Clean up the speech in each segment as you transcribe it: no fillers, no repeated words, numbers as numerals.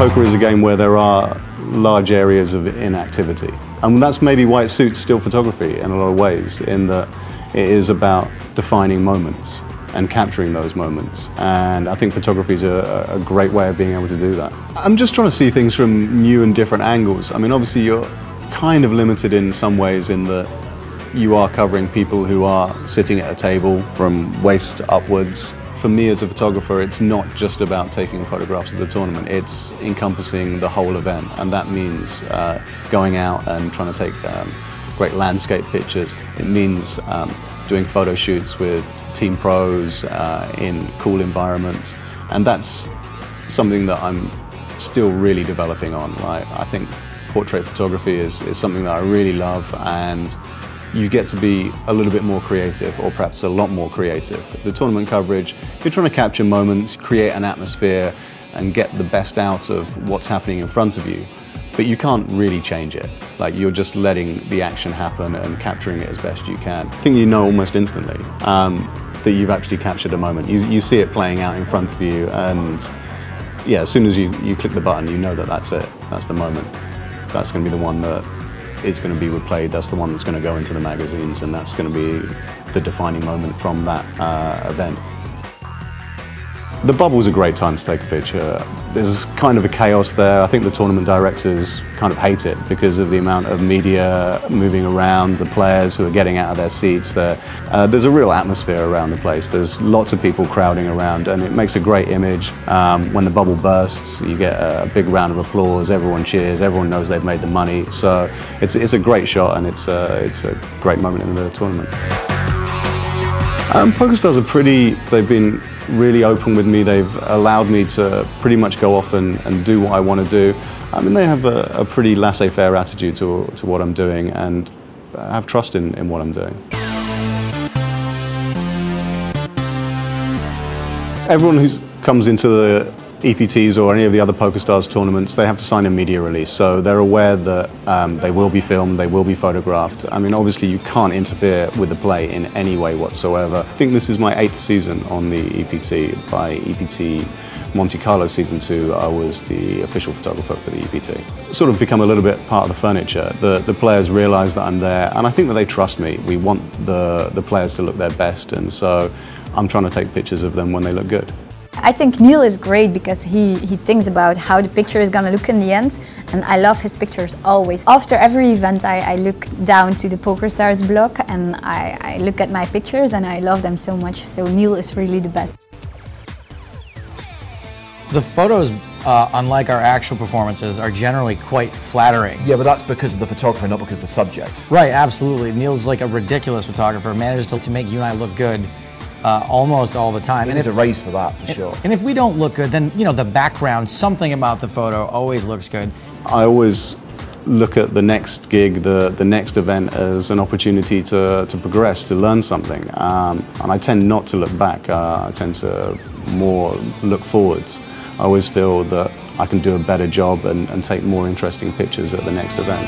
Poker is a game where there are large areas of inactivity. And that's maybe why it suits still photography in a lot of ways, in that it is about defining moments and capturing those moments. And I think photography is a great way of being able to do that. I'm just trying to see things from new and different angles. I mean, obviously you're kind of limited in some ways in that you are covering people who are sitting at a table from waist upwards. For me as a photographer, it's not just about taking photographs of the tournament, it's encompassing the whole event. And that means going out and trying to take great landscape pictures. It means doing photo shoots with team pros in cool environments. And that's something that I'm still really developing on. Like, I think portrait photography is something that I really love, and you get to be a little bit more creative, or perhaps a lot more creative. The tournament coverage, you're trying to capture moments, create an atmosphere, and get the best out of what's happening in front of you. But you can't really change it. Like, you're just letting the action happen and capturing it as best you can. I think you know almost instantly that you've actually captured a moment. You see it playing out in front of you, and yeah, as soon as you click the button, you know that that's it. That's the moment. That's going to be the one that is going to be replayed. That's the one that's going to go into the magazines, and that's going to be the defining moment from that event. The bubble's a great time to take a picture. There's kind of a chaos there. I think the tournament directors kind of hate it because of the amount of media moving around, the players who are getting out of their seats. There's a real atmosphere around the place. There's lots of people crowding around, and it makes a great image. When the bubble bursts, you get a big round of applause, everyone cheers, everyone knows they've made the money. So it's a great shot, and it's a great moment in the tournament. PokerStars they've been really open with me. They've allowed me to pretty much go off and do what I want to do. I mean, they have a pretty laissez-faire attitude to what I'm doing, and have trust in what I'm doing. Everyone who comes into the EPTs or any of the other PokerStars tournaments, they have to sign a media release, so they're aware that they will be filmed, they will be photographed. I mean, obviously you can't interfere with the play in any way whatsoever. I think this is my 8th season on the EPT. By EPT Monte Carlo Season 2, I was the official photographer for the EPT. Sort of become a little bit part of the furniture. The players realise that I'm there, and I think that they trust me. We want the players to look their best, and so I'm trying to take pictures of them when they look good. I think Neil is great because he thinks about how the picture is going to look in the end, and I love his pictures always. After every event I look down to the PokerStars blog and I look at my pictures, and I love them so much, so Neil is really the best. The photos, unlike our actual performances, are generally quite flattering. Yeah, but that's because of the photographer, not because of the subject. Right, absolutely. Neil's like a ridiculous photographer, manages to make you and I look good almost all the time. And there's a raise for that, for sure. And if we don't look good, then, you know, the background, something about the photo always looks good. I always look at the next gig, the next event, as an opportunity to progress, to learn something. And I tend not to look back. I tend to more look forwards. I always feel that I can do a better job and take more interesting pictures at the next event.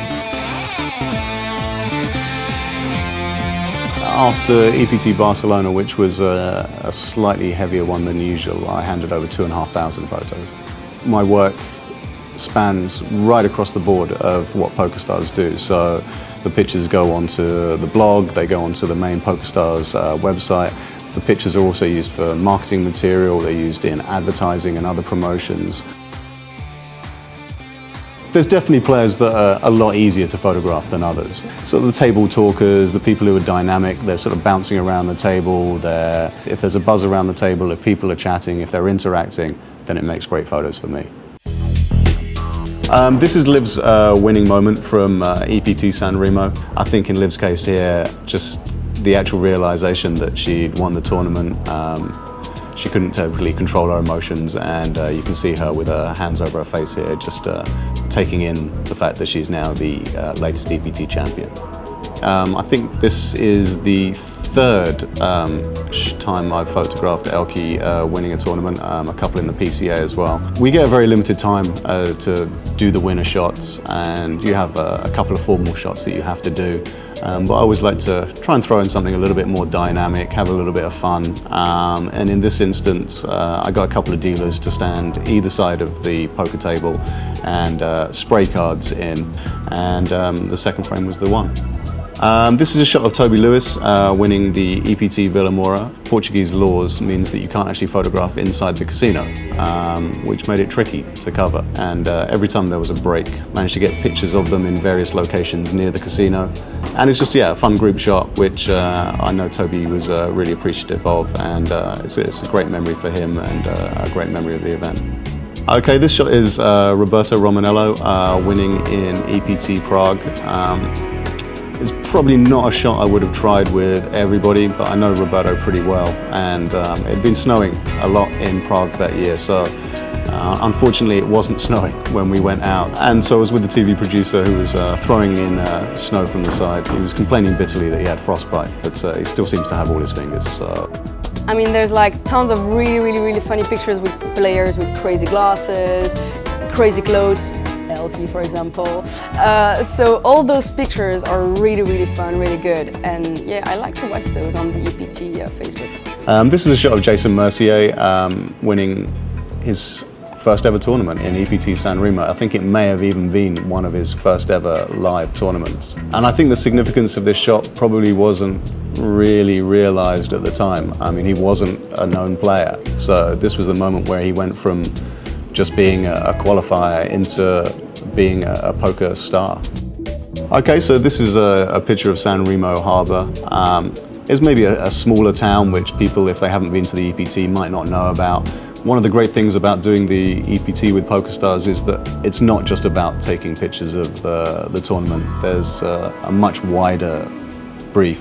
After EPT Barcelona, which was a slightly heavier one than usual, I handed over 2,500 photos. My work spans right across the board of what PokerStars do. So the pictures go onto the blog, they go onto the main PokerStars website. The pictures are also used for marketing material, they're used in advertising and other promotions. There's definitely players that are a lot easier to photograph than others. So the table talkers, the people who are dynamic, they're sort of bouncing around the table. If there's a buzz around the table, if people are chatting, if they're interacting, then it makes great photos for me. This is Liv's winning moment from EPT San Remo. I think in Liv's case here, just the actual realization that she'd won the tournament. She couldn't totally control her emotions, and you can see her with her hands over her face here, just taking in the fact that she's now the latest EPT champion. I think this is the third time I've photographed Elke winning a tournament, a couple in the PCA as well. We get a very limited time to do the winner shots, and you have a couple of formal shots that you have to do. But I always like to try and throw in something a little bit more dynamic, have a little bit of fun. And in this instance, I got a couple of dealers to stand either side of the poker table and spray cards in, and the second frame was the one. This is a shot of Toby Lewis winning the EPT Vila Moura. Portuguese laws means that you can't actually photograph inside the casino, which made it tricky to cover. And every time there was a break, managed to get pictures of them in various locations near the casino. And it's just, yeah, a fun group shot, which I know Toby was really appreciative of, and it's a great memory for him and a great memory of the event. Okay, this shot is Roberto Romanello winning in EPT Prague. It's probably not a shot I would have tried with everybody, but I know Roberto pretty well, and it had been snowing a lot in Prague that year, so unfortunately it wasn't snowing when we went out, and so I was with the TV producer who was throwing in snow from the side. He was complaining bitterly that he had frostbite, but he still seems to have all his fingers. So. I mean, there's like tons of really funny pictures with players with crazy glasses, crazy clothes. Elke, for example. So all those pictures are really fun, really good, and yeah, I like to watch those on the EPT Facebook. This is a shot of Jason Mercier winning his first ever tournament in EPT San Remo. I think it may have even been one of his first ever live tournaments. And I think the significance of this shot probably wasn't really realized at the time. I mean, he wasn't a known player, so this was the moment where he went from just being a qualifier into being a poker star. Okay, so this is a picture of San Remo Harbour. It's maybe a smaller town which people, if they haven't been to the EPT, might not know about. One of the great things about doing the EPT with PokerStars is that it's not just about taking pictures of the tournament. There's a much wider brief,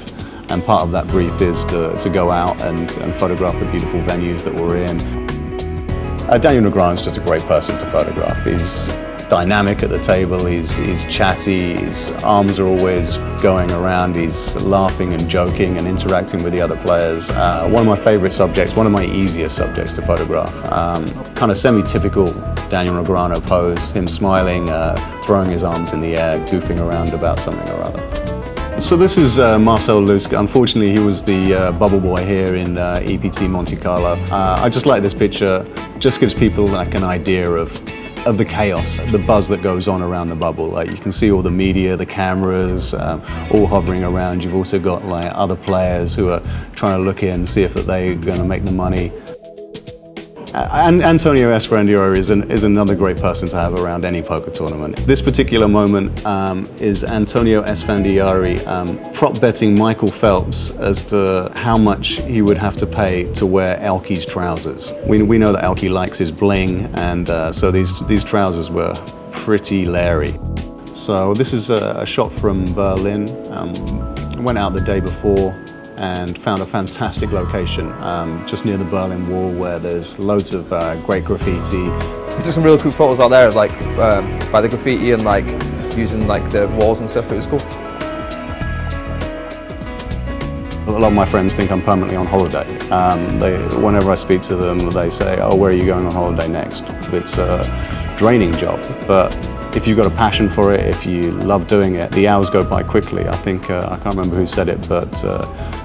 and part of that brief is to go out and photograph the beautiful venues that we're in. Daniel Negreanu's just a great person to photograph. He's dynamic at the table, he's chatty, his arms are always going around, he's laughing and joking and interacting with the other players. One of my favourite subjects, one of my easiest subjects to photograph. Kind of semi-typical Daniel Negreanu pose, him smiling, throwing his arms in the air, goofing around about something or other. So this is Marcel Lusk. Unfortunately, he was the bubble boy here in EPT Monte Carlo. I just like this picture. Just gives people like an idea of the chaos, the buzz that goes on around the bubble. Like you can see all the media, the cameras, all hovering around. You've also got like other players who are trying to look in, see if that they're going to make the money. And Antonio Esfandiari is another great person to have around any poker tournament. This particular moment is Antonio Esfandiari prop betting Michael Phelps as to how much he would have to pay to wear Elke's trousers. We know that Elke likes his bling, and so these trousers were pretty leery. So this is a shot from Berlin. I went out the day before and found a fantastic location just near the Berlin Wall, where there's loads of great graffiti. There's some really cool photos out there, like by the graffiti and like using like the walls and stuff. It was cool. A lot of my friends think I'm permanently on holiday. Whenever I speak to them, they say, "Oh, where are you going on holiday next?" It's a draining job, but if you've got a passion for it, if you love doing it, the hours go by quickly. I think, I can't remember who said it, but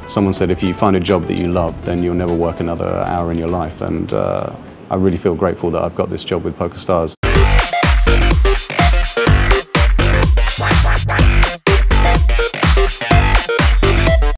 someone said if you find a job that you love, then you'll never work another hour in your life. And I really feel grateful that I've got this job with PokerStars.